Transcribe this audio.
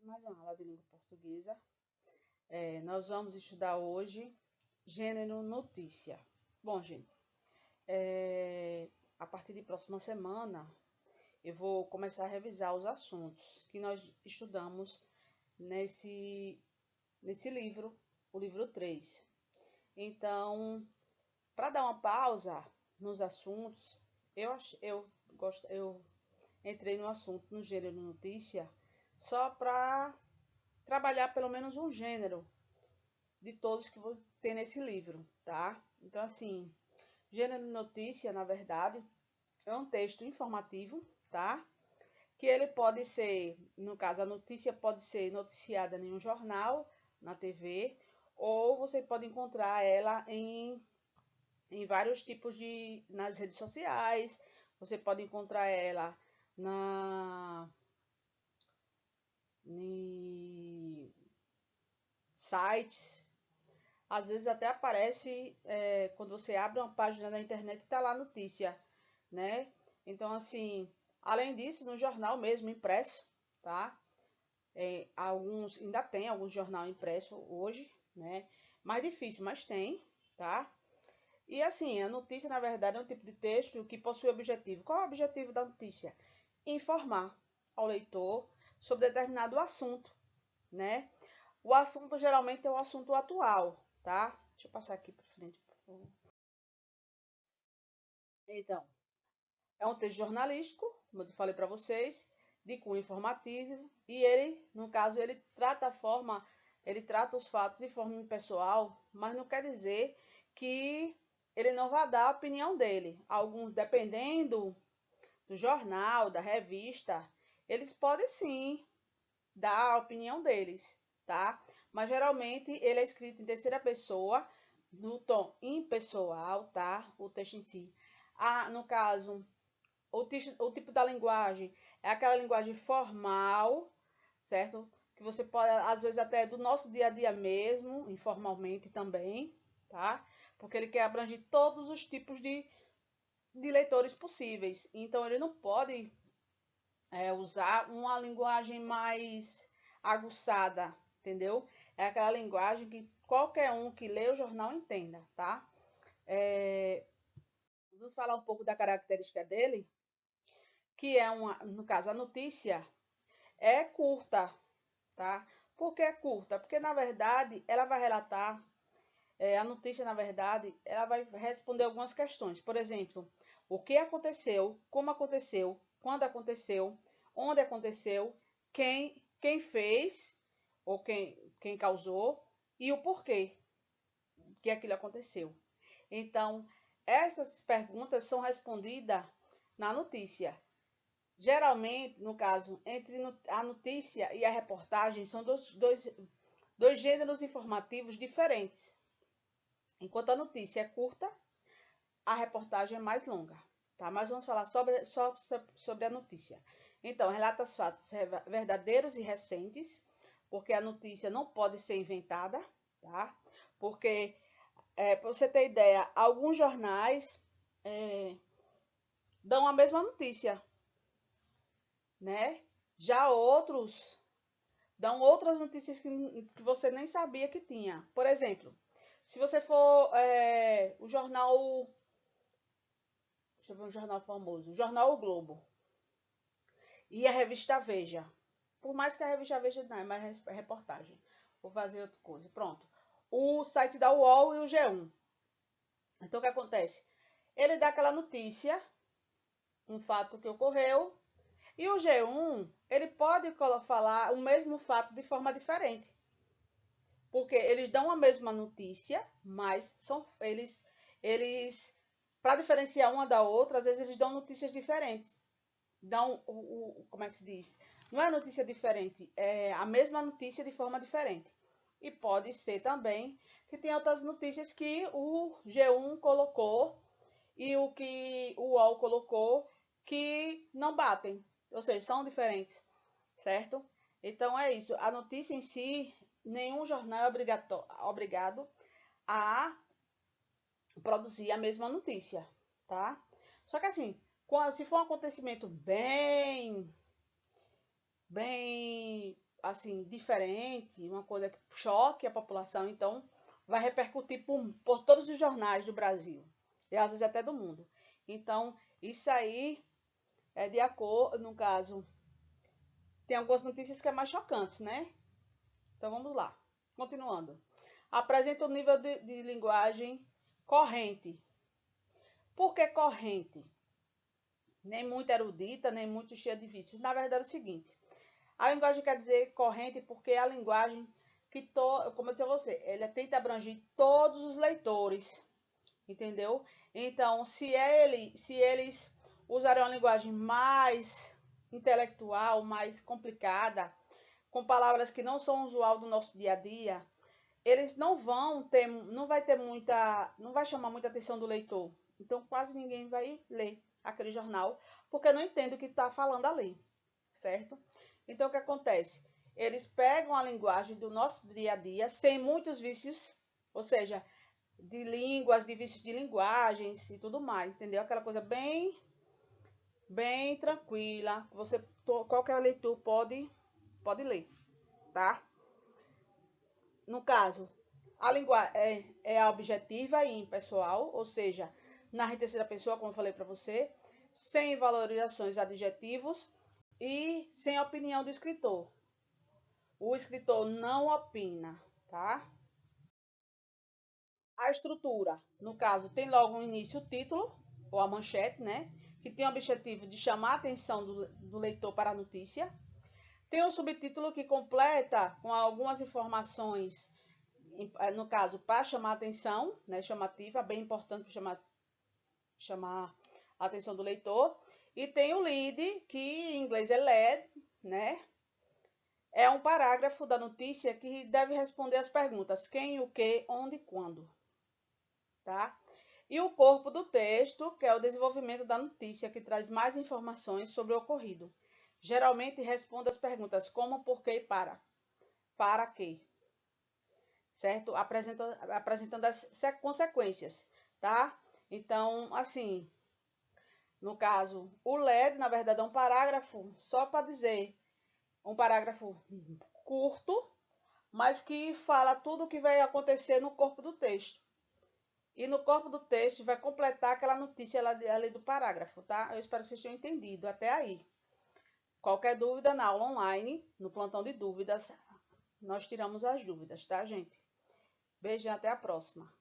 Mais uma aula de língua portuguesa. Nós vamos estudar hoje gênero notícia. Bom, gente, a partir de próxima semana eu vou começar a revisar os assuntos que nós estudamos nesse livro, o livro 3. Então, para dar uma pausa nos assuntos, eu entrei no assunto no gênero notícia só para trabalhar pelo menos um gênero de todos que tem nesse livro, tá? Então, assim, gênero notícia, na verdade, é um texto informativo, tá? Que ele pode ser, no caso, a notícia pode ser noticiada em um jornal, na TV, ou você pode encontrar ela em vários tipos nas redes sociais, você pode encontrar ela em sites. Às vezes até aparece quando você abre uma página na internet, está lá a notícia, né? Então, assim, além disso, no jornal mesmo, impresso, tá? Ainda tem alguns jornal impresso hoje, né? Mais difícil, mas tem, tá? E assim, a notícia, na verdade, é um tipo de texto que possui objetivo. Qual é o objetivo da notícia? Informar ao leitor sobre determinado assunto, né? O assunto geralmente é o assunto atual, tá? Deixa eu passar aqui para frente, por favor. Então, é um texto jornalístico, como eu falei para vocês, de cunho informativo, e ele, no caso, ele trata os fatos de forma impessoal, mas não quer dizer que ele não vai dar a opinião dele. Alguns, dependendo do jornal, da revista, eles podem sim dar a opinião deles, tá? Mas geralmente ele é escrito em terceira pessoa, no tom impessoal, tá? O texto em si. No caso, o tipo da linguagem é aquela linguagem formal, certo? Que você pode, às vezes, até do nosso dia a dia mesmo, informalmente também, tá? Porque ele quer abranger todos os tipos de leitores possíveis. Então, ele não pode usar uma linguagem mais aguçada, entendeu? É aquela linguagem que qualquer um que lê o jornal entenda, tá? Vamos falar um pouco da característica dele, que é no caso, a notícia é curta, tá? Por que é curta? Porque, na verdade, ela vai relatar, a notícia, na verdade, ela vai responder algumas questões. Por exemplo, o que aconteceu, como aconteceu, quando aconteceu, onde aconteceu, quem fez, ou quem causou, e o porquê que aquilo aconteceu. Então, essas perguntas são respondidas na notícia. Geralmente, no caso, entre a notícia e a reportagem, são dois gêneros informativos diferentes. Enquanto a notícia é curta, a reportagem é mais longa. Tá? Mas vamos falar só sobre a notícia. Então, relata os fatos verdadeiros e recentes, porque a notícia não pode ser inventada, tá? Porque, para você ter ideia, alguns jornais dão a mesma notícia, né? Já outros dão outras notícias que você nem sabia que tinha. Por exemplo, se você for o jornal, deixa eu ver um jornal famoso, o jornal O Globo e a revista Veja. Por mais que a revista Veja não é mais reportagem. Vou fazer outra coisa. Pronto. O site da UOL e o G1. Então, o que acontece? Ele dá aquela notícia, um fato que ocorreu, e o G1, ele pode falar o mesmo fato de forma diferente. Porque eles dão a mesma notícia, mas eles para diferenciar uma da outra, às vezes eles dão notícias diferentes. Dão como é que se diz? Não é notícia diferente, é a mesma notícia de forma diferente. E pode ser também que tem outras notícias que o G1 colocou e o que o UOL colocou que não batem, ou seja, são diferentes, certo? Então é isso. A notícia em si, nenhum jornal é obrigado a produzir a mesma notícia, tá? Só que assim, se for um acontecimento bem assim, diferente, uma coisa que choque a população, então vai repercutir por todos os jornais do Brasil, e às vezes até do mundo. Então, isso aí é de acordo, no caso, tem algumas notícias que é mais chocantes, né? Então vamos lá. Continuando. Apresenta o nível de linguagem corrente. Por que corrente? Nem muito erudita, nem muito cheia de vícios. Na verdade é o seguinte, a linguagem quer dizer corrente porque é a linguagem que, como eu disse a você, ela tenta abranger todos os leitores, entendeu? Então, se eles usarem uma linguagem mais intelectual, mais complicada, com palavras que não são usual do nosso dia a dia, eles não vai chamar muita atenção do leitor. Então, quase ninguém vai ler aquele jornal, porque não entende o que está falando ali, certo? Então, o que acontece? Eles pegam a linguagem do nosso dia a dia, sem muitos vícios, ou seja, de línguas, de vícios de linguagens e tudo mais, entendeu? Aquela coisa bem tranquila, qualquer leitor pode ler, tá? No caso, a linguagem é objetiva e impessoal, ou seja, na terceira pessoa, como eu falei para você, sem valorizações de adjetivos e sem opinião do escritor. O escritor não opina, tá? A estrutura, no caso, tem logo no início o título, ou a manchete, né? Que tem o objetivo de chamar a atenção do leitor para a notícia. Tem o subtítulo que completa com algumas informações, no caso, para chamar a atenção, né? Chamativa, bem importante para chamar a atenção do leitor. E tem o lead, que em inglês é lead, né? É um parágrafo da notícia que deve responder as perguntas quem, o que, onde e quando, tá? E o corpo do texto, que é o desenvolvimento da notícia, que traz mais informações sobre o ocorrido. Geralmente responde as perguntas como, por que e para. Para quê? Certo? Apresentando as consequências, tá? Então, assim, no caso, o LED, na verdade, é um parágrafo só para dizer, um parágrafo curto, mas que fala tudo o que vai acontecer no corpo do texto. E no corpo do texto vai completar aquela notícia ali do parágrafo, tá? Eu espero que vocês tenham entendido até aí. Qualquer dúvida na aula online, no plantão de dúvidas, nós tiramos as dúvidas, tá, gente? Beijo e até a próxima.